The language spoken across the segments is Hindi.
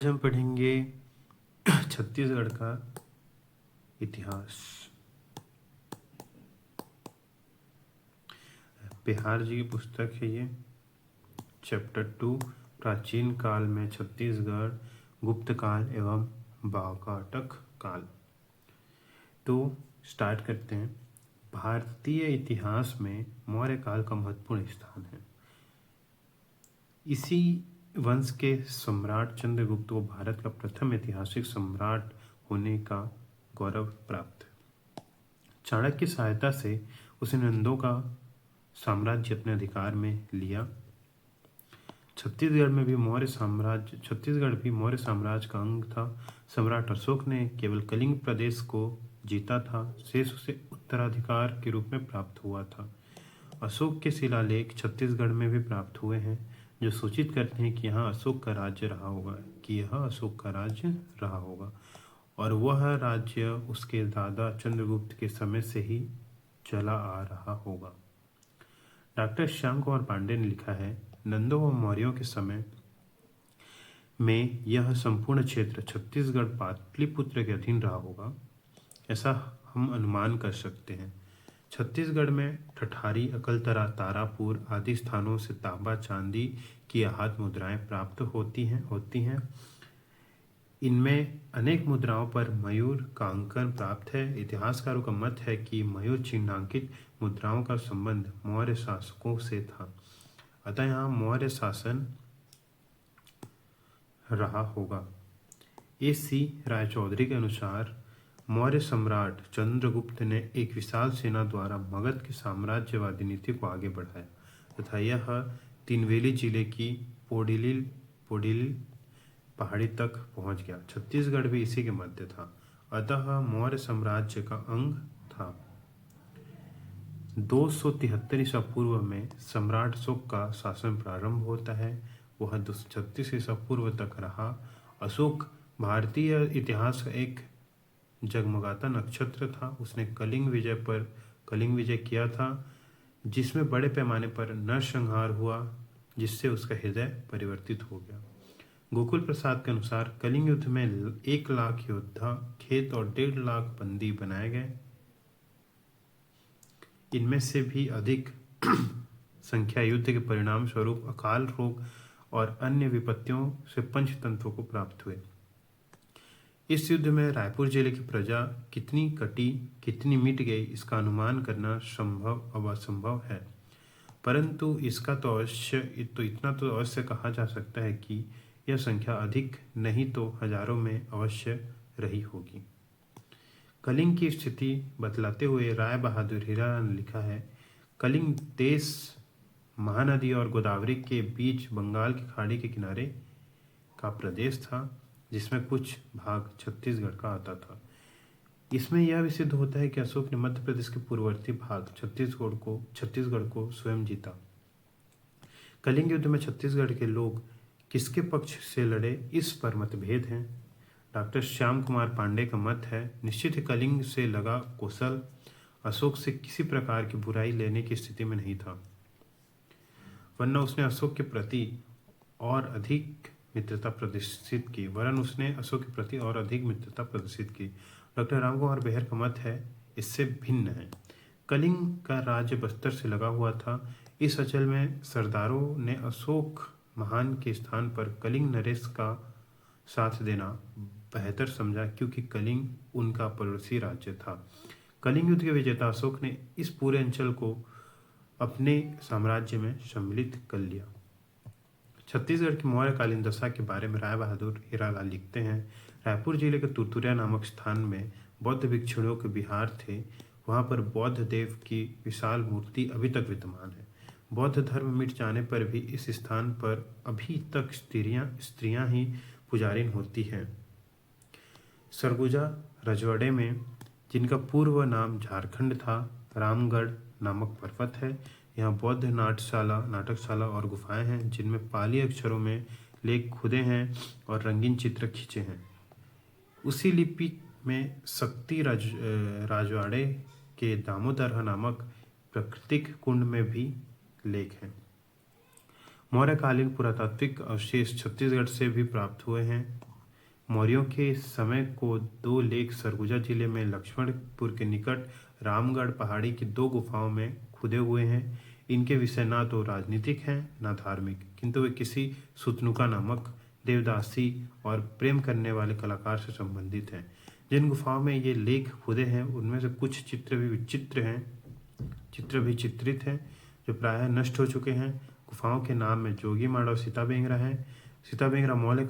हम पढ़ेंगे छत्तीसगढ़ का इतिहास। बिहार जी की पुस्तक है ये। चैप्टर 2 प्राचीन काल में छत्तीसगढ़, गुप्त काल एवं वाकाटक काल। तो स्टार्ट करते हैं। भारतीय इतिहास में मौर्य काल का महत्वपूर्ण स्थान है। इसी वंश के सम्राट चंद्रगुप्त को भारत का प्रथम ऐतिहासिक सम्राट होने का गौरव प्राप्त है। चाणक्य की सहायता से उसने नंदों का साम्राज्य अपने अधिकार में लिया। छत्तीसगढ़ भी मौर्य साम्राज्य का अंग था। सम्राट अशोक ने केवल कलिंग प्रदेश को जीता था, शेष उसे उत्तराधिकार के रूप में प्राप्त हुआ था। अशोक के शिलालेख छत्तीसगढ़ में भी प्राप्त हुए हैं, जो सूचित करते हैं कि यह अशोक का राज्य रहा होगा और वह राज्य उसके दादा चंद्रगुप्त के समय से ही चला आ रहा होगा। डॉक्टर श्याम कुमार पांडे ने लिखा है, नंदों व मौर्यों के समय में यह संपूर्ण क्षेत्र छत्तीसगढ़ पाटलिपुत्र के अधीन रहा होगा, ऐसा हम अनुमान कर सकते हैं। छत्तीसगढ़ में ठठारी, अकलतरा, तारापुर आदि स्थानों से तांबा चांदी की आहत मुद्राएं प्राप्त होती हैं। इनमें अनेक मुद्राओं पर मयूर का अंकन प्राप्त है। इतिहासकारों का मत है कि मयूर चिन्हांकित मुद्राओं का संबंध मौर्य शासकों से था, अतः यहाँ मौर्य शासन रहा होगा। A.C. रायचौधरी के अनुसार मौर्य सम्राट चंद्रगुप्त ने एक विशाल सेना द्वारा मगध की साम्राज्यवादी नीति को आगे बढ़ाया तथा यह तिनवेली जिले की पोडिलिल पहाड़ी तक पहुंच गया। छत्तीसगढ़ भी इसी के मध्य था, अतः मौर्य साम्राज्य का अंग था। 273 ईसा पूर्व में सम्राट अशोक का शासन प्रारंभ होता है। वह 236 ईसा पूर्व तक रहा। अशोक भारतीय इतिहास का एक जगमगाता नक्षत्र था। उसने कलिंग विजय किया था, जिसमें बड़े पैमाने पर नरसंहार हुआ, जिससे उसका हृदय परिवर्तित हो गया। गोकुल प्रसाद के अनुसार कलिंग युद्ध में 1 लाख योद्धा, खेत और 1.5 लाख बंदी बनाए गए। इनमें से भी अधिक संख्या युद्ध के परिणाम स्वरूप अकाल रोग और अन्य विपत्तियों से पंचतंत्रों को प्राप्त हुए। इस युद्ध में रायपुर जिले की प्रजा कितनी कटी, कितनी मिट गई, इसका अनुमान करना असंभव है, परंतु इतना तो अवश्य कहा जा सकता है कि यह संख्या अधिक नहीं तो हजारों में अवश्य रही होगी। कलिंग की स्थिति बतलाते हुए राय बहादुर हिरा ने लिखा है, कलिंग देश महानदी और गोदावरी के बीच बंगाल की खाड़ी के किनारे का प्रदेश था, जिसमें कुछ भाग छत्तीसगढ़ का आता था। इसमें यह भी सिद्ध होता है कि अशोक ने मध्य प्रदेश के पूर्ववर्ती भाग छत्तीसगढ़ को स्वयं जीता। कलिंग युद्ध में छत्तीसगढ़ के लोग किसके पक्ष से लड़े, इस पर मतभेद हैं। डॉक्टर श्याम कुमार पांडे का मत है, निश्चित ही कलिंग से लगा कौशल अशोक से किसी प्रकार की बुराई लेने की स्थिति में नहीं था, वरना उसने अशोक के प्रति और अधिक मित्रता प्रदर्शित की। डॉक्टर रामकुमार बेहर का मत है, इससे भिन्न है। कलिंग का राज्य बस्तर से लगा हुआ था। इस अचल में सरदारों ने अशोक महान के स्थान पर कलिंग नरेश का साथ देना बेहतर समझा, क्योंकि कलिंग उनका पड़ोसी राज्य था। कलिंग युद्ध के विजेता अशोक ने इस पूरे अंचल को अपने साम्राज्य में सम्मिलित कर लिया। छत्तीसगढ़ की मौर्यकालीन दशा के बारे में राय बहादुर हिरालाल लिखते हैं, रायपुर जिले के तुरतुरिया नामक स्थान में बौद्ध भिक्षुओं के विहार थे। वहाँ पर बौद्ध देव की विशाल मूर्ति अभी तक विद्यमान है। बौद्ध धर्म मिट जाने पर भी इस स्थान पर अभी तक स्त्रियां ही पुजारिन होती हैं। सरगुजा रजवाड़े में, जिनका पूर्व नाम झारखंड था, रामगढ़ नामक पर्वत है। यहाँ बौद्ध नाटकशाला और गुफाएं हैं, जिनमें पाली अक्षरों में लेख खुदे हैं और रंगीन चित्र खींचे हैं। उसी लिपि में शक्ति राजवाड़े के दामोदर नामक प्राकृतिक कुंड में भी लेख हैं। मौर्यकालीन पुरातात्विक अवशेष छत्तीसगढ़ से भी प्राप्त हुए हैं। मौर्यों के समय को दो लेख सरगुजा जिले में लक्ष्मणपुर के निकट रामगढ़ पहाड़ी की दो गुफाओं में खुदे हुए हैं। इनके विषय ना तो राजनीतिक हैं ना धार्मिक, किंतु वे किसी सुतनुका नामक देवदासी और प्रेम करने वाले कलाकार से संबंधित हैं। जिन गुफाओं में ये लेख खुदे हैं उनमें से कुछ चित्र भी चित्रित हैं जो प्रायः नष्ट हो चुके हैं। गुफाओं के नाम में जोगी माड़ा और सीताबेंगरा है। सीताबेंगरा मौर्य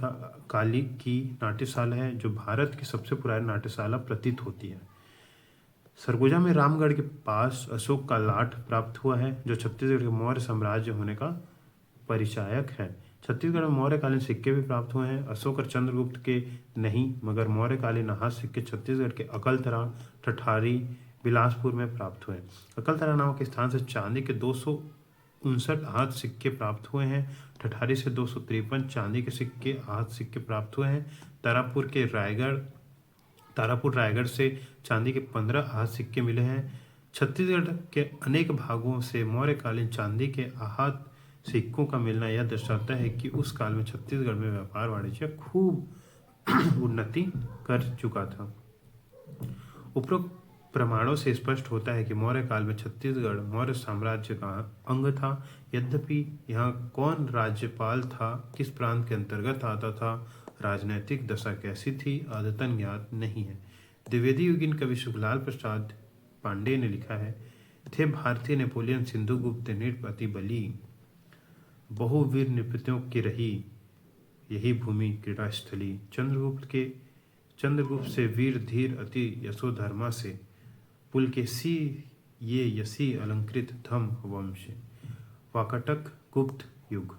काली की नाट्यशाला है जो भारत की सबसे पुरानी नाट्यशाला प्रतीत होती है। सरगुजा में रामगढ़ के पास अशोक का लाठ प्राप्त हुआ है जो छत्तीसगढ़ के मौर्य साम्राज्य होने का परिचायक है। छत्तीसगढ़ में मौर्यकालीन सिक्के भी प्राप्त हुए हैं। अशोक और चंद्रगुप्त के नहीं मगर मौर्यकालीन हाथ सिक्के छत्तीसगढ़ के अकलतरा, ठठारी, बिलासपुर में प्राप्त हुए। अकलतरा नामक स्थान से चांदी के 259 हाथ सिक्के प्राप्त हुए हैं। ठठारी से 253 चांदी के सिक्के हाथ सिक्के प्राप्त हुए हैं। तारापुर रायगढ़ से चांदी के 15 हाथ सिक्के मिले हैं। छत्तीसगढ़ के अनेक भागों से मौर्यकालीन चांदी के आहत सिक्कों का मिलना यह दर्शाता है कि उस काल में छत्तीसगढ़ में व्यापार वाणिज्य खूब उन्नति कर चुका था। उपरोक्त प्रमाणों से स्पष्ट होता है कि मौर्य काल में छत्तीसगढ़ मौर्य साम्राज्य का अंग था। यद्यपि यहाँ कौन राज्यपाल था, किस प्रांत के अंतर्गत आता था, राजनैतिक दशा कैसी थी, आदतन ज्ञात नहीं है। द्विवेदी युगीन कवि सुखलाल प्रसाद पांडे ने लिखा है, थे भारतीय नेपोलियन सिंधुगुप्त नृपति बली, बहुवीर नृपतियों की रही यही भूमि क्रीड़ा स्थली। चंद्रगुप्त से वीर धीर अति यशोधर्मा से, पुलकेशी ये यसी अलंकृत धम वंश। वाकाटक गुप्त युग।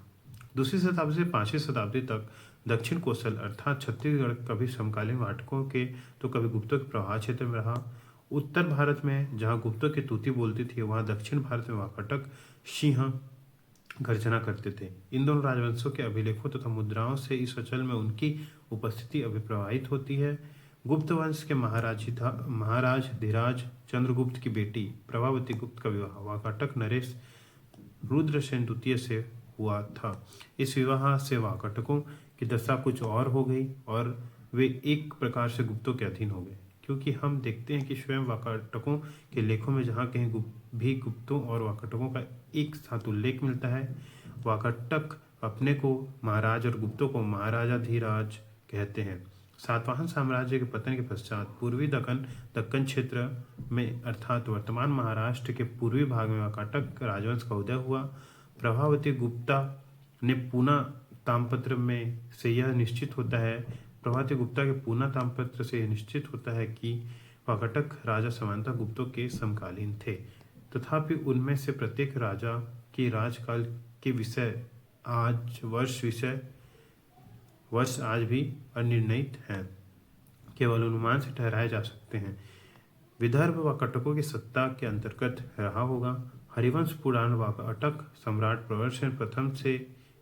दूसरी शताब्दी से 5वीं शताब्दी तक दक्षिण कौशल अर्थात छत्तीसगढ़ कभी समकालीन वाटकों के तो कभी गुप्तों के प्रभाव क्षेत्र में रहा। उत्तर भारत में जहाँ गुप्तों की तूती बोलती थी वहाँ दक्षिण भारत में वाकाटक सिंह गर्जना करते थे। इन दोनों राजवंशों के अभिलेखों तथा मुद्राओं से इस अंचल में उनकी उपस्थिति अभिप्रवाहित होती है। गुप्त वंश के महाराज धीराज चंद्रगुप्त की बेटी प्रभावती गुप्त का विवाह वाकाटक नरेश रुद्रसेन द्वितीय से हुआ था। इस विवाह से वाकाटकों की दशा कुछ और हो गई और वे एक प्रकार से गुप्तों के अधीन हो गए, क्योंकि हम देखते हैं कि स्वयं वाकाटकों के लेखों में जहाँ कहीं भी गुप्तों और वाकाटकों का एक साथ उल्लेख मिलता है। वाकाटक अपने को महाराज और गुप्तों को महाराजा धीराज कहते हैं। सातवाहन साम्राज्य के पतन के पश्चात पूर्वी दक्कन क्षेत्र में अर्थात वर्तमान महाराष्ट्र के पूर्वी भाग में वाकाटक राजवंश का उदय हुआ। प्रभावती गुप्ता ने पूना ताम्रपत्र में से यह निश्चित होता है कि वाकाटक राजा सामान्यतः गुप्तों के समकालीन थे। तथापि उनमें से प्रत्येक राजा की राजकाल के वर्ष आज भी अनिर्णित हैं, केवल अनुमान से ठहराए जा सकते हैं। विदर्भ वाकाटकों की सत्ता के अंतर्गत रहा होगा। हरिवंश पुराण वाकाटक सम्राट प्रवरसेन प्रथम से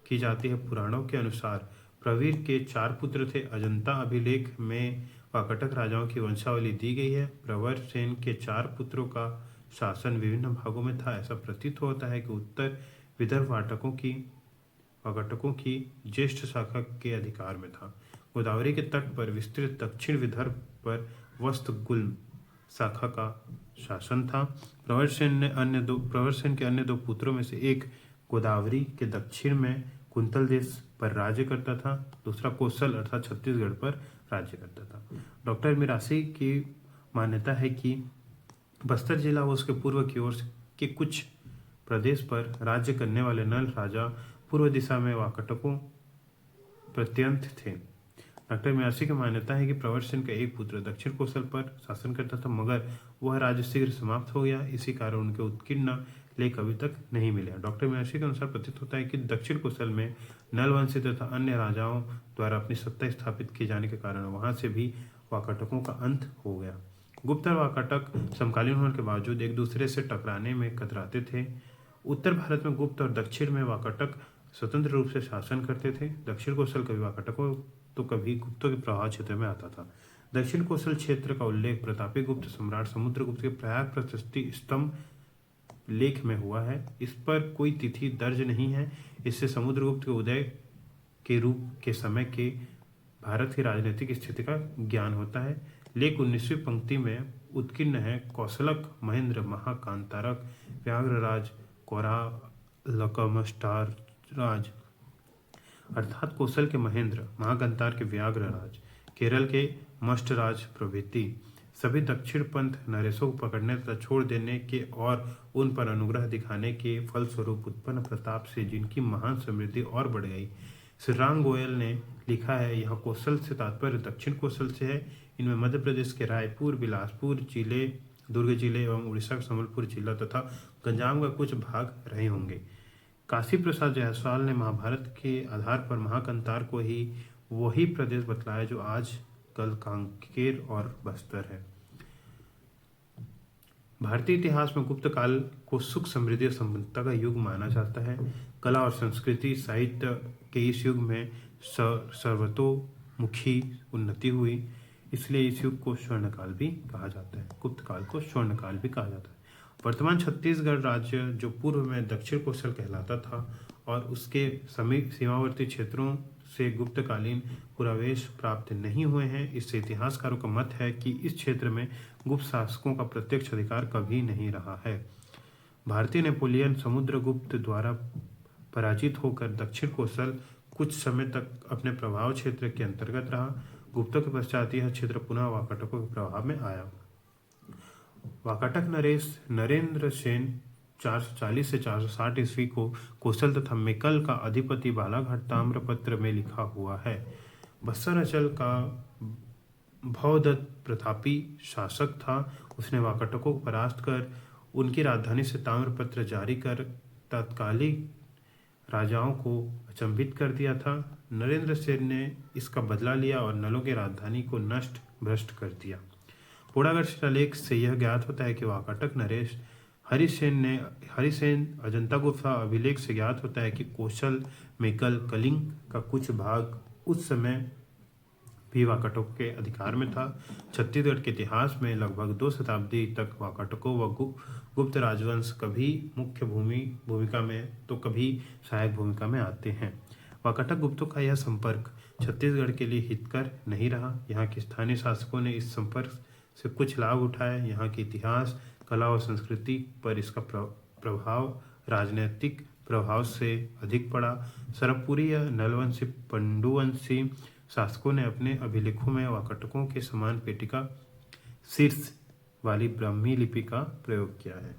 की जाती है। पुराणों के अनुसार प्रवीर के 4 पुत्र थे। अजंता अभिलेख में वाकाटक राजाओं की वंशावली दी गई है। प्रवरसेन के 4 पुत्रों का शासन विभिन्न भागों में था। ऐसा प्रतीत होता है कि उत्तर विदर्भ वाकाटकों की ज्येष्ठ शाखा के अधिकार में था। गोदावरी के तट पर विस्तृत दक्षिण विदर्भ पर वस्तगुल्म शाखा का शासन था। प्रवरसेन के अन्य दो पुत्रों में से एक गोदावरी के दक्षिण में कुंतल देश पर राज्य करता था, दूसरा कौशल अर्थात छत्तीसगढ़ पर राज्य करता था। डॉक्टर मिरासी की मान्यता है कि बस्तर जिला व उसके पूर्व की ओर के कुछ प्रदेश पर राज्य करने वाले नल राजा पूर्व दिशा में वाकाटकों प्रत्यंत थे। डॉक्टर मिरासी की मान्यता है कि प्रवरसेन का एक पुत्र दक्षिण कौशल पर शासन करता था, मगर वह राज्य शीघ्र समाप्त हो गया। इसी कारण उनके उत्कीर्ण लेख अभी तक नहीं मिले। डॉक्टर मिरासी के अनुसार प्रतीत होता है कि दक्षिण कौशल में नल वंशी तथा अन्य राजाओं द्वारा अपनी सत्ता स्थापित किए जाने के कारण वहां से भी वाकाटकों का अंत हो गया। गुप्त और वाकाटक समकालीन होने के बावजूद एक दूसरे से टकराने में कतराते थे। उत्तर भारत में गुप्त और दक्षिण में वाकाटक स्वतंत्र रूप से शासन करते थे। दक्षिण कौशल कभी वाकाटकों तो कभी गुप्तों के प्रभाव क्षेत्र में आता था। दक्षिण कौशल क्षेत्र का उल्लेख प्रतापी गुप्त सम्राट समुद्रगुप्त के प्रयाग प्रशस्ति स्तंभ लेख में हुआ है। इस पर कोई तिथि दर्ज नहीं है। इससे समुद्रगुप्त के उदय के रूप के समय के भारत की राजनीतिक स्थिति का ज्ञान होता है। लेख 19वीं पंक्ति में उत्कीर्ण है। कौशलक महेंद्र महाकांतारक व्याघ्रराज कौरालकमष्टार राज, अर्थात कौशल के महेंद्र, महाकांतार के व्याघ्रराज, केरल के मष्टराज प्रभृति सभी दक्षिण पंथ नरेशों को पकड़ने तथा छोड़ देने के और उन पर अनुग्रह दिखाने के फलस्वरूप उत्पन्न प्रताप से जिनकी महान समृद्धि और बढ़ गई। श्री राम गोयल ने लिखा है, यह कौशल से तात्पर्य दक्षिण कौशल से है। इनमें मध्य प्रदेश के रायपुर, बिलासपुर जिले, दुर्ग जिले एवं उड़ीसा का संबलपुर जिला तथा गंजाम का कुछ भाग रहे होंगे। काशी प्रसाद जायसवाल ने महाभारत के आधार पर महाकंतार को ही वही प्रदेश बतलाया जो आज कल कांकेर और बस्तर है। भारतीय इतिहास में गुप्त काल को सुख, समृद्धि और संपन्नता का युग माना जाता है। कला और संस्कृति साहित्य के इस युग में सर्वतोमुखी उन्नति हुई, इसलिए इस युग को स्वर्णकाल भी कहा जाता है। गुप्त काल को स्वर्णकाल भी कहा जाता है। वर्तमान छत्तीसगढ़ राज्य जो पूर्व में दक्षिण कौशल कहलाता था और उसके समीप सीमावर्ती क्षेत्रों से गुप्तकालीन पुरावेश प्राप्त नहीं हुए हैं। इससे इतिहासकारों का मत है कि इस क्षेत्र में गुप्त शासकों का प्रत्यक्ष अधिकार कभी नहीं रहा है। भारतीय नेपोलियन समुद्रगुप्त द्वारा पराजित होकर दक्षिण कौशल कुछ समय तक अपने प्रभाव क्षेत्र के अंतर्गत रहा। गुप्तों के पश्चात यह क्षेत्र पुनः वाकाटकों के प्रभाव में आया। वाकाटक नरेश नरेंद्र सेन 440 से 460 ईस्वी को कौशल तथा मेकल का अधिपति बालाघाट ताम्रपत्र में लिखा हुआ है। बस्तर अंचल का भवदत्त प्रतापी शासक था। उसने वाकाटकों को परास्त कर उनकी राजधानी से ताम्रपत्र जारी कर तत्कालीन राजाओं को अचंभित कर दिया था। नरेंद्र सेन ने इसका बदला लिया और नलों की राजधानी को नष्ट भ्रष्ट कर दिया। पोड़ागढ़ शिलालेख से यह ज्ञात होता है कि वाकाटक नरेश हरिसेन अजंता गुफा अभिलेख से ज्ञात होता है कि कौशल, मेकल, कलिंग का कुछ भाग उस समय भी वाकाटकों के अधिकार में था। छत्तीसगढ़ के इतिहास में लगभग 2 शताब्दी तक वाकाटकों व गुप्त राजवंश कभी मुख्य भूमिका में तो कभी सहायक भूमिका में आते हैं। वाकाटक गुप्तों का यह संपर्क छत्तीसगढ़ के लिए हितकर नहीं रहा। यहाँ के स्थानीय शासकों ने इस संपर्क से कुछ लाभ उठाए। यहाँ के इतिहास, कला और संस्कृति पर इसका प्रभाव राजनीतिक प्रभाव से अधिक पड़ा। सरपुरी या नलवंशी, पंडुवंशी शासकों ने अपने अभिलेखों में वाकाटकों के समान पेटिका शीर्ष वाली ब्राह्मी लिपि का प्रयोग किया है।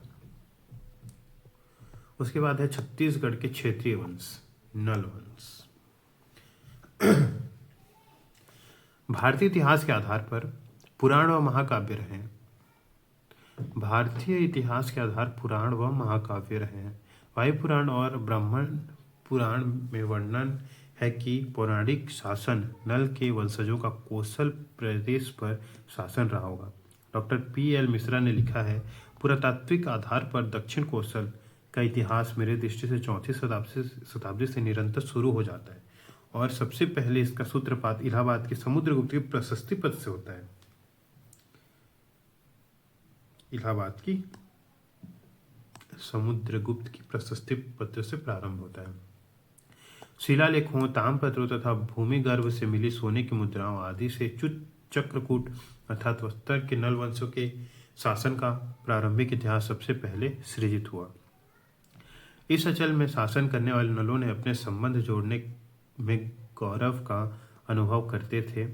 उसके बाद है छत्तीसगढ़ के क्षेत्रीय वंश, नल वंश। भारतीय इतिहास के आधार पर पुराण व महाकाव्य रहे हैं। भारतीय इतिहास के आधार पुराण व महाकाव्य रहे हैं। वायु पुराण और ब्राह्मण पुराण में वर्णन है कि पौराणिक शासन नल के वंशजों का कौशल प्रदेश पर शासन रहा होगा। Doctor P.L. मिश्रा ने लिखा है, पुरातात्विक आधार पर दक्षिण कौशल का इतिहास मेरे दृष्टि से 4वीं शताब्दी से निरंतर शुरू हो जाता है और सबसे पहले इसका सूत्रपात इलाहाबाद के समुद्रगुप्त के प्रशस्ति पत्र से होता है। इलाहाबाद की समुद्रगुप्त की प्रशस्ति पत्र से प्रारंभ होता है। शिलालेखों, ताम्रपत्रों तथा भूमिगर्भ से मिली सोने की मुद्राओं आदि से चक्रकूट अर्थात बस्तर के नल वंशों के शासन का प्रारंभिक इतिहास सबसे पहले सृजित हुआ। इस अंचल में शासन करने वाले नलों ने अपने संबंध जोड़ने में गौरव का अनुभव करते थे।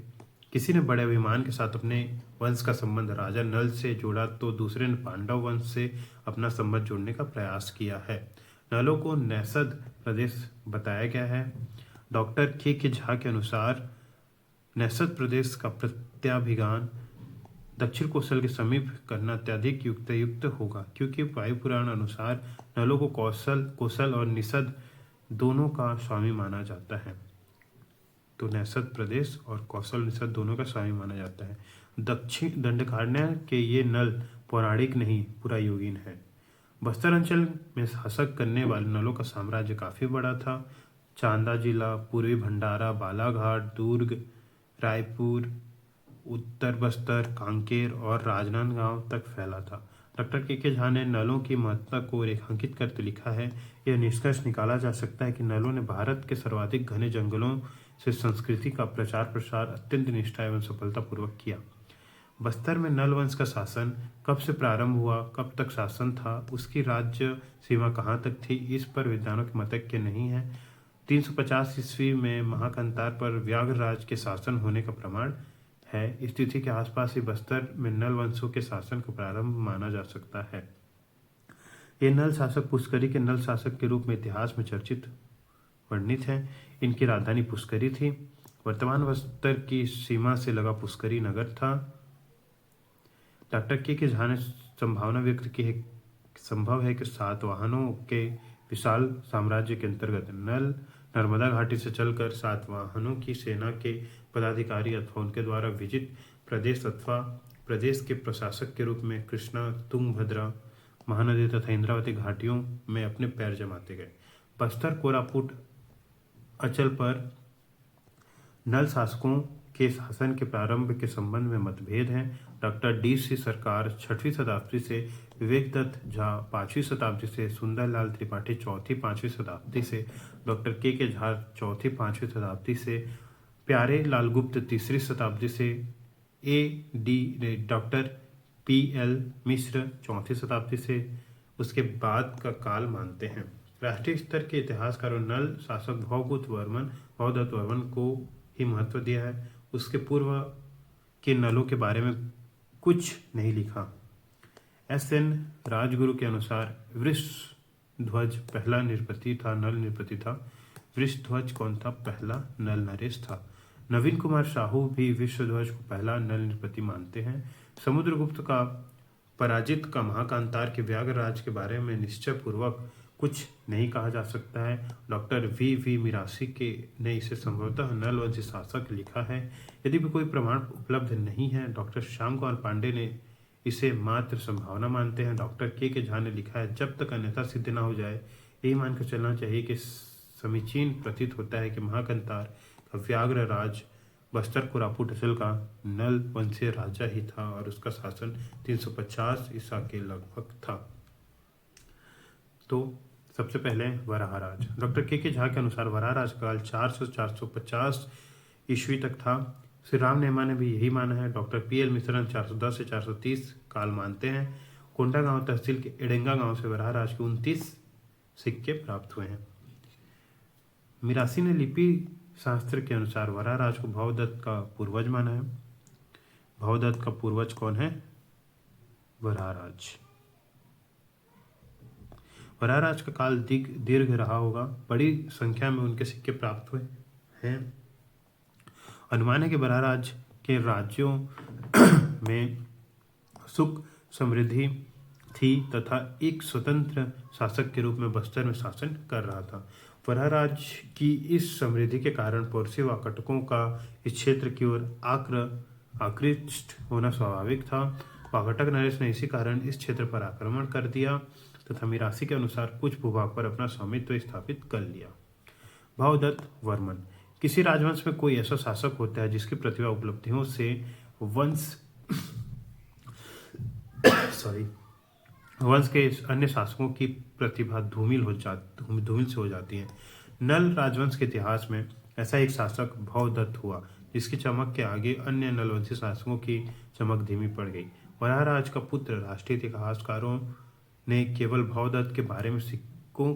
किसी ने बड़े अभिमान के साथ अपने वंश का संबंध राजा नल से जोड़ा तो दूसरे ने पांडव वंश से अपना संबंध जोड़ने का प्रयास किया है। नलों को नैसद प्रदेश बताया गया है। डॉक्टर के झा के अनुसार नैसद प्रदेश का प्रत्याभिज्ञान दक्षिण कौशल के समीप करना अत्यधिक युक्त होगा, क्योंकि वायु पुराण अनुसार नलों को कौशल और निषद दोनों का स्वामी माना जाता है। तो नैसद प्रदेश और कौशल निषद दोनों का स्वामी माना जाता है। दक्षिण दंडकारण्य के ये नल पौराणिक नहीं पुरा योगिन है। बस्तर अंचल में शासक करने वाले नलों का साम्राज्य काफी बड़ा था। चांदा जिला, पूर्वी भंडारा, बालाघाट, दुर्ग, रायपुर, उत्तर बस्तर, कांकेर और राजनांदगांव तक फैला था। डॉक्टर के झा ने नलों की महत्ता को रेखांकित करते लिखा है, यह निष्कर्ष निकाला जा सकता है कि नलों ने भारत के सर्वाधिक घने जंगलों से संस्कृति का प्रचार प्रसार अत्यंत निष्ठा एवं सफलतापूर्वक किया। बस्तर में नल वंश का शासन कब से प्रारंभ हुआ, कब तक शासन था, उसकी राज्य सीमा कहाँ तक थी, इस पर विद्वानों के मतैक्य नहीं है। 350 ईस्वी में महाकंतार पर व्याघ्रराज के शासन होने का प्रमाण है। इस तिथि के आसपास ही बस्तर में नल वंशों के शासन का प्रारंभ माना जा सकता है। ये नल शासक पुष्करी के नल शासक के रूप में इतिहास में चर्चित वर्णित है। इनकी राजधानी पुष्करी थी। वर्तमान बस्तर की सीमा से लगा पुष्करी नगर था। डॉक्टर के झा ने संभावना व्यक्त की है, संभव है कि सातवाहनों के विशाल साम्राज्य के अंतर्गत नर्मदा घाटी से चलकर सातवाहनों की सेना के पदाधिकारी अथवा उनके द्वारा विजित प्रदेश अथवा प्रदेश के प्रशासक के रूप में कृष्णा, तुंगभद्रा, महानदी तथा इंद्रावती घाटियों में अपने पैर जमाते गए। बस्तर कोरापुट अचल पर नल शासकों के शासन के प्रारंभ के संबंध में मतभेद हैं। Doctor DC. सरकार 6वीं शताब्दी से, विवेक दत्त झा 5वीं शताब्दी से, सुंदरलाल त्रिपाठी 4वीं-5वीं शताब्दी से, डॉक्टर के झा 4वीं-5वीं शताब्दी से, प्यारे लाल गुप्त 3री शताब्दी से, डॉक्टर पी.एल. मिश्र 4वीं शताब्दी से, उसके बाद का काल मानते हैं। राष्ट्रीय स्तर के इतिहासकारों नल शासक भवदत्त वर्मन को ही महत्व दिया है। उसके पूर्व के नलों के बारे में कुछ नहीं लिखा। एस.एन. राजगुरु के अनुसार वृषध्वज पहला नल नृपति था। वृषध्वज कौन था? पहला नल नरेश था। नवीन कुमार साहू भी वृषध्वज को पहला नल नृपति मानते हैं। समुद्रगुप्त का पराजित का महाकांतार के व्याघ्रराज के बारे में निश्चय पूर्वक कुछ नहीं कहा जा सकता है। डॉक्टर वी मिरासी के ने इसे संभवतः नल वंशी शासक लिखा है। यदि भी कोई प्रमाण उपलब्ध नहीं है, डॉक्टर श्याम कुमार पांडे ने इसे मात्र संभावना मानते हैं। डॉक्टर के झा ने लिखा है, जब तक अन्यथा सिद्ध न हो जाए यही मानकर चलना चाहिए कि समीचीन प्रतीत होता है कि महाकंतार का व्याघ्रराज बस्तर कोरापुट अचल का नल वंशीय राजा ही था और उसका शासन 350 ईसा के लगभग था। तो सबसे पहले वराहराज। डॉक्टर के झा के अनुसार वराहराज काल 400-450 ईस्वी तक था। श्री राम नेमा ने भी यही माना है। Doctor PL. मिश्रा 410 से 430 काल मानते हैं। कोंडागांव तहसील के एडेंगा गांव से वराहराज के 29 सिक्के प्राप्त हुए हैं। मिरासी ने लिपि शास्त्र के अनुसार वराहराज को भवदत्त का पूर्वज माना है। भवदत्त का पूर्वज कौन है? वराहराज। वराहराज का काल दीर्घ रहा होगा। बड़ी संख्या में उनके सिक्के प्राप्त हुए हैं। अनुमान है कि वराहराज के राज्यों में सुख समृद्धि थी तथा एक स्वतंत्र शासक के रूप में बस्तर में शासन कर रहा था। वराहराज की इस समृद्धि के कारण पड़ोसी वाकटकों का इस क्षेत्र की ओर आकृष्ट होना स्वाभाविक था। वाकटक नरेश ने इसी कारण इस क्षेत्र पर आक्रमण कर दिया तथा मिरासी के अनुसार कुछ भूभाग पर अपना स्वामित्व स्थापित कर लिया। भवदत्त वर्मन। किसी राजवंश में कोई ऐसा शासक होता है जिसकी प्रतिभा उपलब्धियों से वंश के अन्य शासकों की प्रतिभा धूमिल से हो जाती है। नल राजवंश के इतिहास में ऐसा एक शासक भवदत्त हुआ जिसकी चमक के आगे अन्य नलवंशी शासकों की चमक धीमी पड़ गई। वराहराज का पुत्र। राष्ट्रीय इतिहासकारों ने केवल भवदत्त के बारे में सिक्कों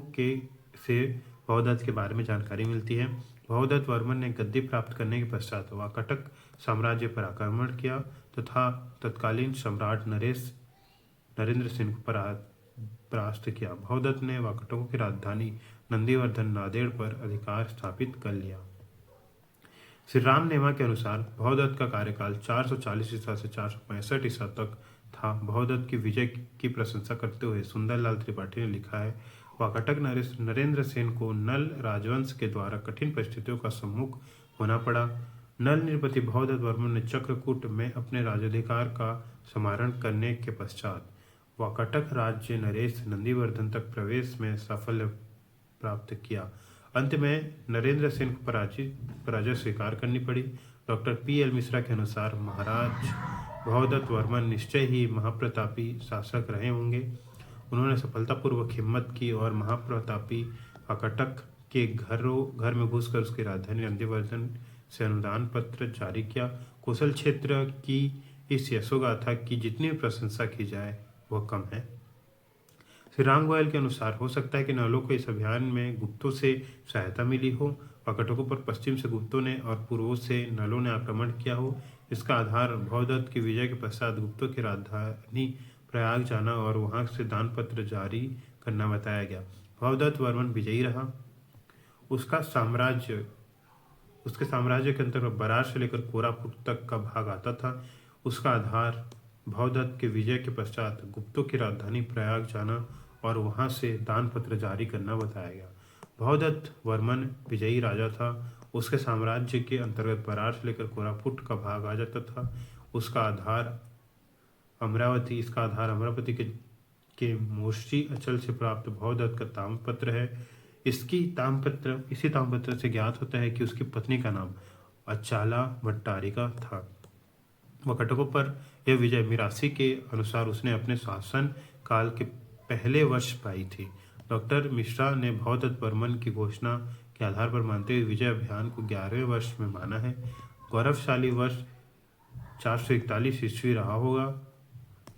से भवदत्त के बारे में जानकारी मिलती है। भवदत्त वर्मन ने गद्दी प्राप्त करने के पश्चात वाकटक साम्राज्य पर आक्रमण किया तथा तत्कालीन सम्राट नरेंद्र सिंह को परास्त किया। भवदत्त ने वाकटकों की राजधानी नंदीवर्धन नांदेड़ पर अधिकार स्थापित कर लिया। श्री राम नेमा के अनुसार भवदत्त का कार्यकाल 440 ईसा से 465 ईसा तक था। भवदत्त की विजय की प्रशंसा करते हुए सुंदरलाल त्रिपाठी ने लिखा है, वाकटक नरेंद्र सेन को नल राजवंश के द्वारा कठिन परिस्थितियों का सम्मुख होना पड़ा। नल नृपति भवदत्त वर्मन ने चक्रकूट में अपने राजाधिकार का समारण करने के पश्चात वाकटक राज्य नरेश नंदीवर्धन तक प्रवेश में साफल्य प्राप्त किया। अंत में नरेंद्र सेन को पराजय स्वीकार करनी पड़ी। Doctor PL. मिश्रा के अनुसार महाराज भवदत्त वर्मन निश्चय ही महाप्रतापी शासक रहे होंगे। उन्होंने सफलतापूर्वक हिम्मत की और महाप्रतापी वाकटक के घर में घुसकर उसकी राजधानी नंदीवर्धन से अनुदान पत्र जारी किया। कौशल क्षेत्र की इस यशोगाथा की जितनी प्रशंसा की जाए वह कम है। श्री राम गोयल के अनुसार हो सकता है कि नलों को इस अभियान में गुप्तों से सहायता मिली हो। वाकाटकों पर पश्चिम से गुप्तों ने और पूर्व से नलों ने आक्रमण किया हो। इसका आधार भवदत्त की विजय के पश्चात गुप्तों की राजधानी प्रयाग जाना और वहां से दानपत्र जारी करना बताया गया। भवदत्त वर्मन विजयी रहा। उसके साम्राज्य के अंतर्गत बरार से लेकर कोरापुट तक का भाग आता था। उसका आधार भवदत्त के विजय के पश्चात गुप्तों की राजधानी प्रयाग जाना और वहां से दानपत्र जारी करना बताया गया। भवदत्त वर्मन विजयी राजा था। उसके साम्राज्य के अंतर्गत बरार से लेकर कोरापुट का भाग आ जाता था। इसका आधार अमरावती के मोर्शी अचल से प्राप्त भवदत्त का ताम्रपत्र है। इसी ताम्रपत्र से ज्ञात होता है कि उसकी पत्नी का नाम अचाला भट्टारिका था। वाकाटकों पर यह विजय मिरासी के अनुसार उसने अपने शासन काल के पहले वर्ष पाई थी। डॉक्टर मिश्रा ने भवदत्त वर्मन की घोषणा के आधार पर मानते हुए विजय अभियान को 11वें वर्ष में माना है। गौरवशाली वर्ष 441 ईस्वी रहा होगा।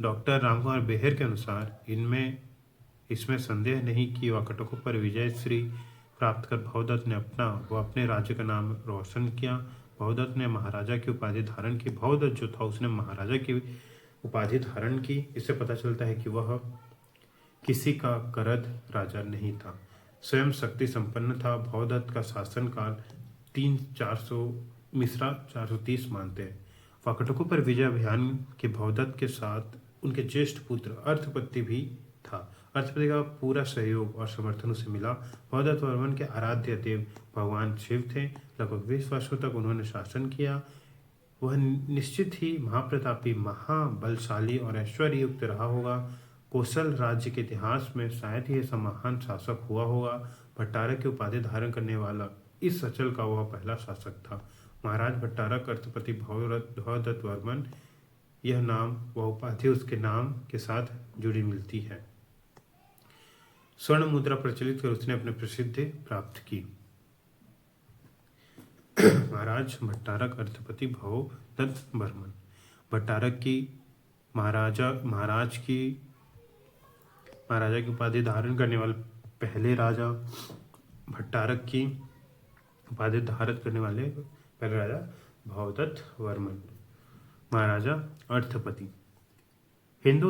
डॉक्टर रामकुमार बेहर के अनुसार इसमें संदेह नहीं कि वाकाटकों पर विजय श्री प्राप्त कर भवदत्त ने अपने राज्य का नाम रोशन किया। भवदत्त ने महाराजा की उपाधि धारण की। भवदत्त जो था उसने महाराजा की उपाधि धारण की। इससे पता चलता है कि वह किसी का करद राजा नहीं था, स्वयं शक्ति संपन्न था। भवदत्त का शासनकाल 300-400 मिश्रा 430 मानते हैं। वाकाटकों पर विजय अभियान के भवदत्त के साथ उनके ज्येष्ठ पुत्र अर्थपति भी था। अर्थपति का पूरा सहयोग और समर्थन उसे मिला। भवदत्त वर्मन के आराध्य देव भगवान शिव थे। लगभग 20 वर्षों तक उन्होंने शासन किया। वह निश्चित ही महाप्रतापी, महाबलशाली और ऐश्वर्ययुक्त रहा होगा। कौशल राज्य के इतिहास में शायद ही ऐसा महान शासक हुआ होगा। भट्टारक की उपाधि धारण करने वाला इस अंचल का वह पहला शासक था। महाराज भट्टारक अर्थपति भवदत्त वर्मन, यह नाम वह उपाधि उसके नाम के साथ जुड़ी मिलती है। स्वर्ण मुद्रा प्रचलित कर उसने अपनी प्रसिद्धि प्राप्त की। महाराज भट्टारक अर्थपति भवदत्त वर्मन, भट्टारक की महाराजा की उपाधि धारण करने वाले पहले राजा, भट्टारक की उपाधि धारण करने वाले पहले राजा भवदत्त वर्मन, महाराजा अर्थपति। हिंदू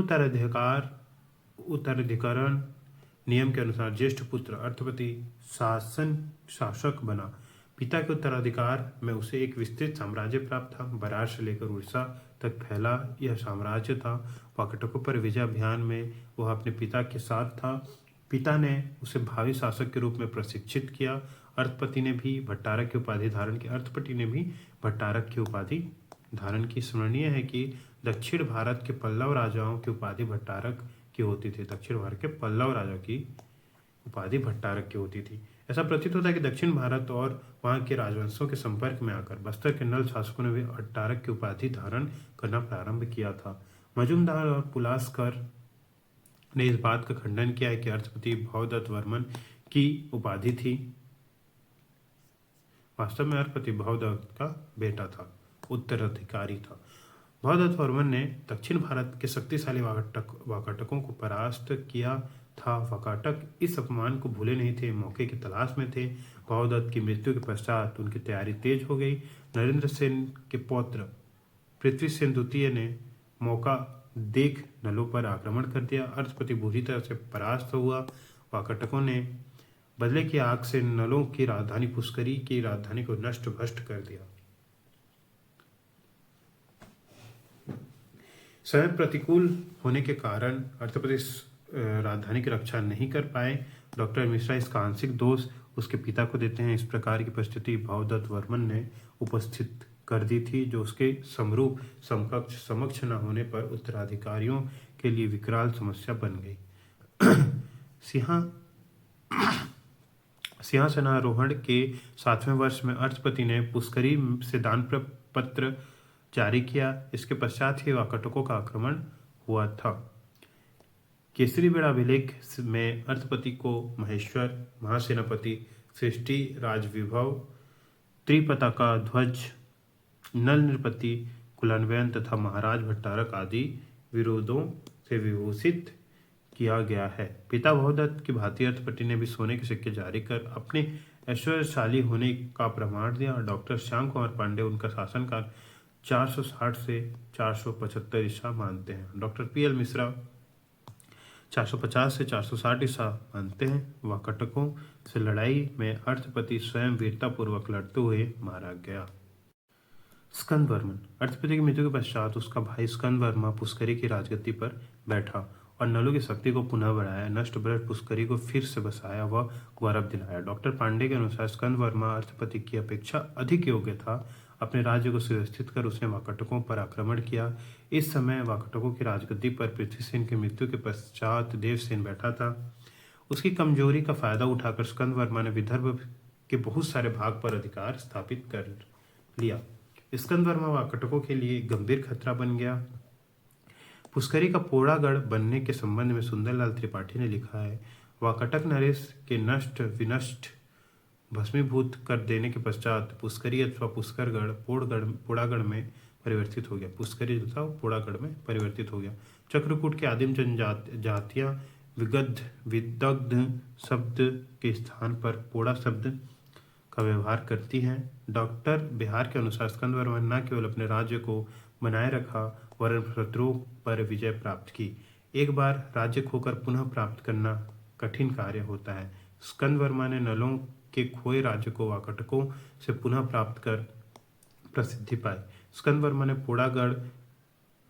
उत्तराधिकरण नियम के अनुसार ज्येष्ठ पुत्र अर्थपति शासक बना। पिता के उत्तराधिकार में उसे एक विस्तृत साम्राज्य प्राप्त था। बरार से लेकर उड़ीसा तक फैला यह साम्राज्य था। वाकाटकों पर विजय अभियान में वह अपने पिता के साथ था। पिता ने उसे भावी शासक के रूप में प्रशिक्षित किया। अर्थपति ने भी भट्टारक की उपाधि धारण की। स्मरणीय है कि दक्षिण भारत के पल्लव राजाओं की उपाधि भट्टारक की होती थी। दक्षिण भारत के पल्लव राजा की उपाधि भट्टारक की होती थी। ऐसा प्रतीत होता है कि दक्षिण भारत और वहां के राजवंशों के संपर्क में आकर बस्तर के नल शासकों ने भी भट्टारक की उपाधि धारण करना प्रारंभ किया था। मजूमदार और पुलास्कर ने इस बात का खंडन किया है कि अर्थपति भवदत्त वर्मन की उपाधि थी। वास्तव में अर्थपति भवदत्त का बेटा था, उत्तराधिकारी था। भवदत्त वर्मन ने दक्षिण भारत के शक्तिशाली वाकाटकों को परास्त किया था। वाकाटक इस अपमान को भूले नहीं थे, मौके की तलाश में थे। भवदत्त की मृत्यु के पश्चात उनकी तैयारी तेज हो गई। नरेंद्र सेन के पौत्र पृथ्वी सेन द्वितीय ने मौका देख नलों पर आक्रमण कर दिया। अर्थपति बुरी तरह से परास्त हुआ। वाकाटकों ने बदले की आग से नलों की राजधानी पुष्करी की राजधानी को नष्ट भ्रष्ट कर दिया। समय प्रतिकूल होने के कारण अर्थपति राजधानी की रक्षा नहीं कर पाए। डॉक्टर मिश्रा इसका आंशिक दोष उसके पिता को देते हैं। इस प्रकार की परिस्थिति भवदत्त वर्मन ने उपस्थित कर दी थी, जो उसके समक्ष न होने पर उत्तराधिकारियों के लिए विकराल समस्या बन गई। सिंहासनारोहण के 7वें वर्ष में अर्थपति ने पुष्करी से दान पत्र जारी किया। इसके पश्चात ही वाकाटकों का आक्रमण हुआ था। केसरी बेड़ा अभिलेख में अर्थपति को महेश्वर, महासेनापति सृष्टि, राजविभव, त्रिपताका ध्वज, नल नृपति, कुलान्वयन तथा महाराज भट्टारक आदि विरोधों से विभूषित किया गया है। पिता भवदत्त की भारतीय अर्थपति ने भी सोने के सिक्के जारी कर अपने ऐश्वर्यशाली होने का प्रमाण दिया। डॉक्टर श्याम कुमार पांडे उनका शासनकाल 460 से 475 ईसा मानते हैं। Doctor PL. मिश्रा 450 से 460 ईसा मानते हैं। वाकटकों से लड़ाई में अर्थपति स्वयं वीरतापूर्वक लड़ते हुए मारा गया। स्कंद वर्मन। अर्थपति की मृत्यु के पश्चात उसका भाई स्कंद वर्मा पुष्करी की राजगद्दी पर बैठा और नलों की शक्ति को पुनः बढ़ाया, नष्ट भ्रष्ट पुष्करी को फिर से बसाया व गौरव दिलाया। डॉक्टर पांडे के अनुसार स्कंद वर्मा अर्थपति की अपेक्षा अधिक योग्य था। अपने राज्य को सुव्यवस्थित कर उसने वाकटकों पर आक्रमण किया। इस समय वाकटकों की राजगद्दी पर पृथ्वीसेन की मृत्यु के पश्चात देवसेन बैठा था। उसकी कमजोरी का फायदा उठाकर स्कंद वर्मा ने विदर्भ के बहुत सारे भाग पर अधिकार स्थापित कर लिया। स्कंद वर्मा वाकटकों के लिए गंभीर खतरा बन गया। पुष्करी का पोड़ागढ़ बनने के संबंध में सुंदरलाल त्रिपाठी ने लिखा है, वाकटक नरेश के नष्ट विनष्ट भस्मीभूत कर देने के पश्चात पुष्करी अथवा पुष्करगढ़ पोड़ागढ़ में परिवर्तित हो गया। पुष्करी जो था पोड़ागढ़ में परिवर्तित हो गया। चक्रकूट की आदिम जनजातियां विदग्ध शब्द के स्थान पर पोड़ा शब्द का व्यवहार करती हैं। डॉक्टर बिहार के अनुसार स्कंद वर्मा ने न केवल अपने राज्य को बनाए रखा वरन शत्रुओं पर विजय प्राप्त की। एक बार राज्य खोकर पुनः प्राप्त करना कठिन कार्य होता है। स्कंद वर्मा ने नलों के खोए राज्य को वाकटकों से पुनः प्राप्त कर प्रसिद्धि पाई। स्कंद वर्मा ने पोड़ागढ़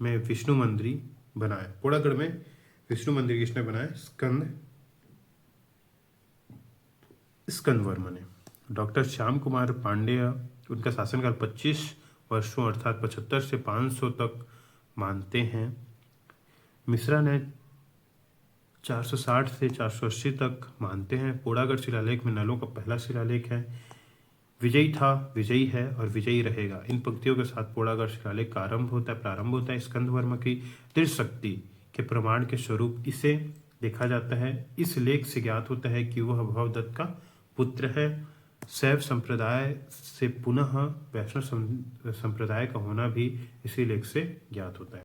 में विष्णु मंदिर बनाया। पोड़ागढ़ में विष्णु मंदिर किसने बनाया? स्कंद वर्मा ने। डॉक्टर श्याम कुमार पांडेय उनका शासनकाल 25 वर्षों अर्थात 75 से 500 तक मानते हैं। मिश्रा ने 460 से 480 तक मानते हैं। पोड़ागढ़ शिलालेख में नलों का पहला शिलालेख है। विजयी था, विजयी है और विजयी रहेगा। इन पंक्तियों के साथ पोड़ागढ़ शिलालेख का प्रारंभ होता है। स्कंद वर्मा की दृढ़ शक्ति के प्रमाण के स्वरूप इसे देखा जाता है। इस लेख से ज्ञात होता है कि वह भवदत्त का पुत्र है। शैव संप्रदाय से पुनः वैष्णव संप्रदाय का होना भी इसी लेख से ज्ञात होता है।